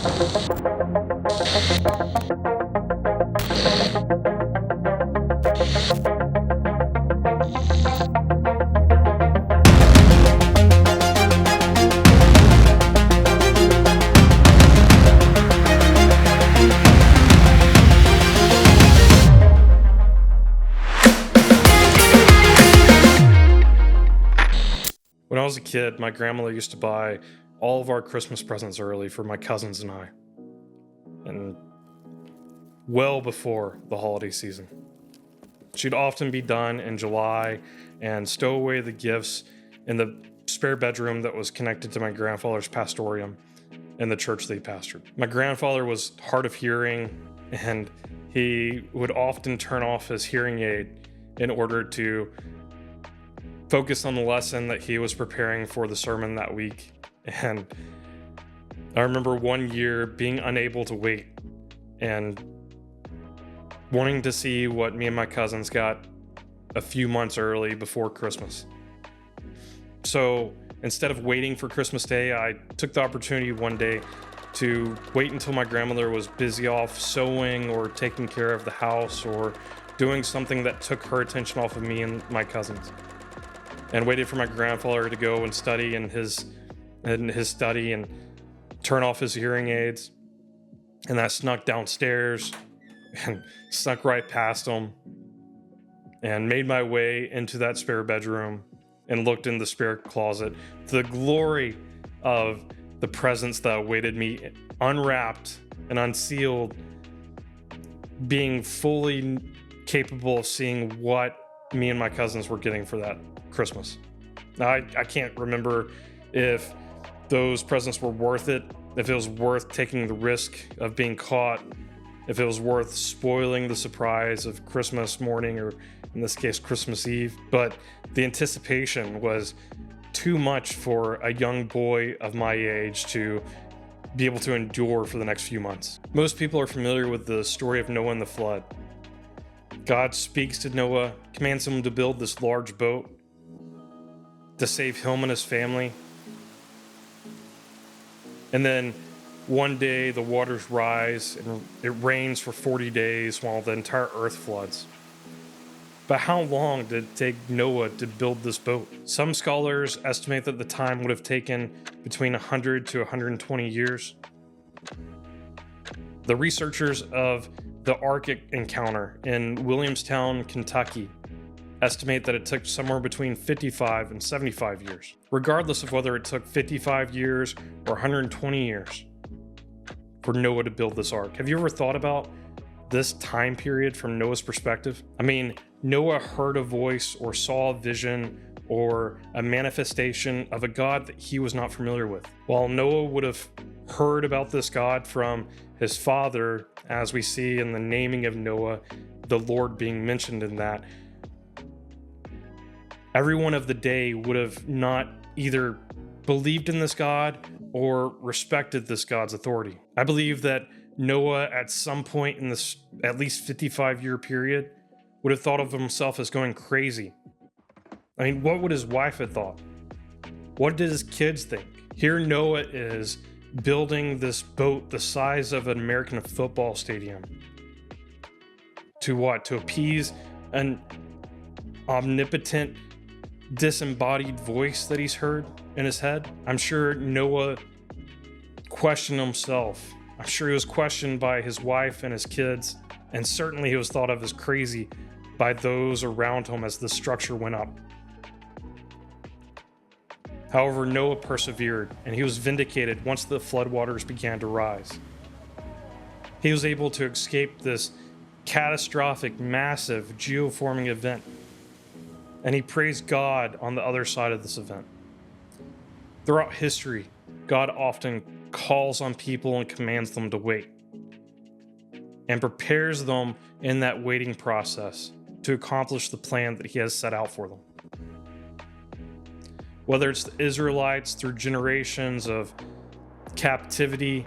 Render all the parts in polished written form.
When I was a kid, my grandmother used to buy all of our Christmas presents early for my cousins and I, and well before the holiday season. She'd often be done in July and stow away the gifts in the spare bedroom that was connected to my grandfather's pastorium in the church they pastored. My grandfather was hard of hearing, and he would often turn off his hearing aid in order to focus on the lesson that he was preparing for the sermon that week. And I remember one year being unable to wait and wanting to see what me and my cousins got a few months early before Christmas. So instead of waiting for Christmas Day, I took the opportunity one day to wait until my grandmother was busy off sewing or taking care of the house or doing something that took her attention off of me and my cousins, and waited for my grandfather to go and study in his study and turn off his hearing aids. And I snuck downstairs and snuck right past him and made my way into that spare bedroom and looked in the spare closet to the glory of the presents that awaited me, unwrapped and unsealed, being fully capable of seeing what me and my cousins were getting for that Christmas. Now, I can't remember if those presents were worth it, if it was worth taking the risk of being caught, if it was worth spoiling the surprise of Christmas morning, or in this case, Christmas Eve. But the anticipation was too much for a young boy of my age to be able to endure for the next few months. Most people are familiar with the story of Noah and the flood. God speaks to Noah, commands him to build this large boat to save him and his family. And then one day the waters rise and it rains for 40 days while the entire earth floods. But how long did it take Noah to build this boat? Some scholars estimate that the time would have taken between 100 to 120 years. The researchers of the Ark encounter in Williamstown, Kentucky, estimate that it took somewhere between 55 and 75 years. Regardless of whether it took 55 years or 120 years for Noah to build this ark. Have you ever thought about this time period from Noah's perspective? I mean, Noah heard a voice or saw a vision or a manifestation of a God that he was not familiar with. While Noah would have heard about this God from his father, as we see in the naming of Noah, the Lord being mentioned in that, everyone of the day would have not either believed in this God or respected this God's authority. I believe that Noah, at some point in this at least 55-year period, would have thought of himself as going crazy. I mean, what would his wife have thought? What did his kids think? Here Noah is building this boat the size of an American football stadium. To what? To appease an omnipotent, disembodied voice that he's heard in his head? I'm sure Noah questioned himself. I'm sure he was questioned by his wife and his kids, and certainly he was thought of as crazy by those around him as the structure went up. However, Noah persevered, and he was vindicated once the floodwaters began to rise. He was able to escape this catastrophic, massive geoforming event, and he praised God on the other side of this event. Throughout history, God often calls on people and commands them to wait, and prepares them in that waiting process to accomplish the plan that he has set out for them. Whether it's the Israelites through generations of captivity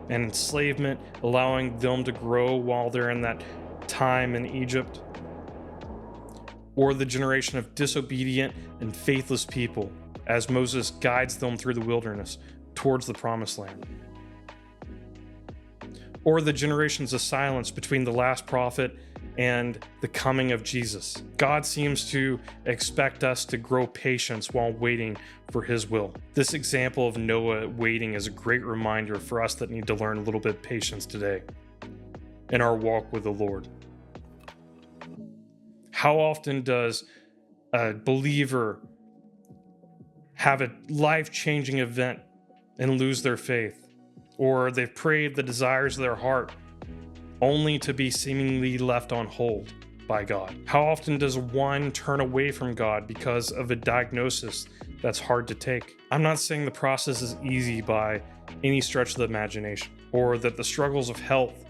and enslavement, allowing them to grow while they're in that time in Egypt, or the generation of disobedient and faithless people as Moses guides them through the wilderness towards the promised land. or the generations of silence between the last prophet and the coming of Jesus. God seems to expect us to grow patience while waiting for his will. This example of Noah waiting is a great reminder for us that need to learn a little bit of patience today in our walk with the Lord. How often does a believer have a life-changing event and lose their faith? Or they've prayed the desires of their heart only to be seemingly left on hold by God? How often does one turn away from God because of a diagnosis that's hard to take? I'm not saying the process is easy by any stretch of the imagination, or that the struggles of health,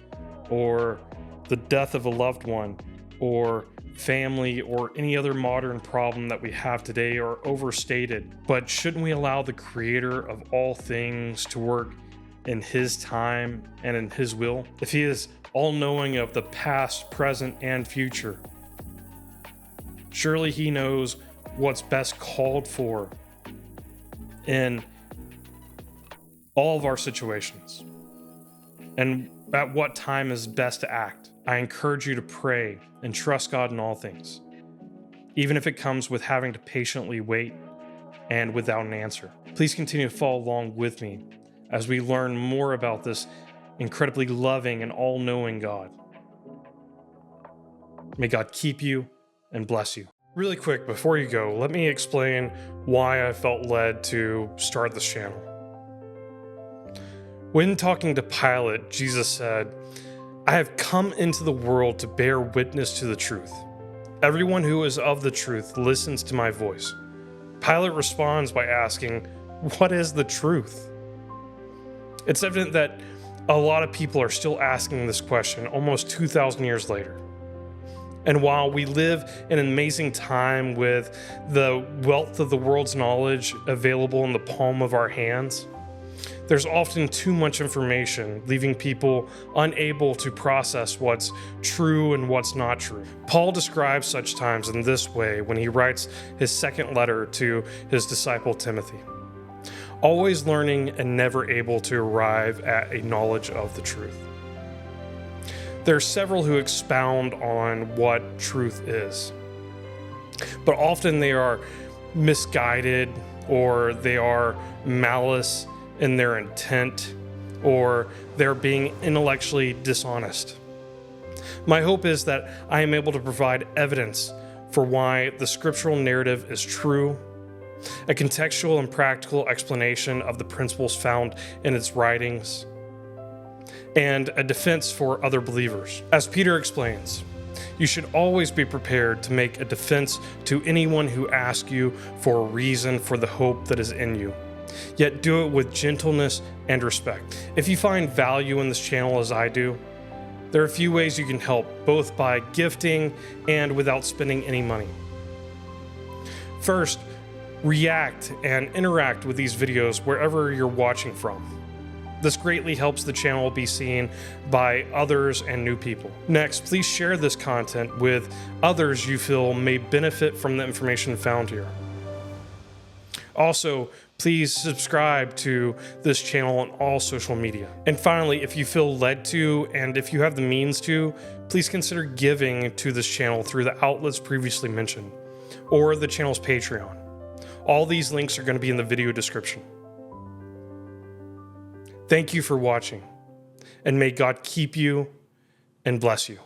or the death of a loved one, or family, or any other modern problem that we have today are overstated. But shouldn't we allow the Creator of all things to work in his time and in his will? If he is all-knowing of the past, present, and future, surely he knows what's best called for in all of our situations and at what time is best to act. I encourage you to pray and trust God in all things, even if it comes with having to patiently wait and without an answer. Please continue to follow along with me as we learn more about this incredibly loving and all-knowing God. May God keep you and bless you. Really quick, before you go, let me explain why I felt led to start this channel. When talking to Pilate, Jesus said, "I have come into the world to bear witness to the truth. Everyone who is of the truth listens to my voice." Pilate responds by asking, "What is the truth?" It's evident that a lot of people are still asking this question almost 2,000 years later. And while we live in an amazing time with the wealth of the world's knowledge available in the palm of our hands, there's often too much information, leaving people unable to process what's true and what's not true. Paul describes such times in this way when he writes his second letter to his disciple Timothy: "Always learning and never able to arrive at a knowledge of the truth." There are several who expound on what truth is, but often they are misguided, or they are malice in their intent, or they're being intellectually dishonest. My hope is that I am able to provide evidence for why the scriptural narrative is true, a contextual and practical explanation of the principles found in its writings, and a defense for other believers. As Peter explains, you should always be prepared to make a defense to anyone who asks you for a reason for the hope that is in you, yet do it with gentleness and respect. If you find value in this channel as I do, there are a few ways you can help, both by gifting and without spending any money. First, react and interact with these videos wherever you're watching from. This greatly helps the channel be seen by others and new people. Next, please share this content with others you feel may benefit from the information found here. Also, please subscribe to this channel on all social media. And finally, if you feel led to, and if you have the means to, please consider giving to this channel through the outlets previously mentioned, or the channel's Patreon. All these links are going to be in the video description. Thank you for watching, and may God keep you and bless you.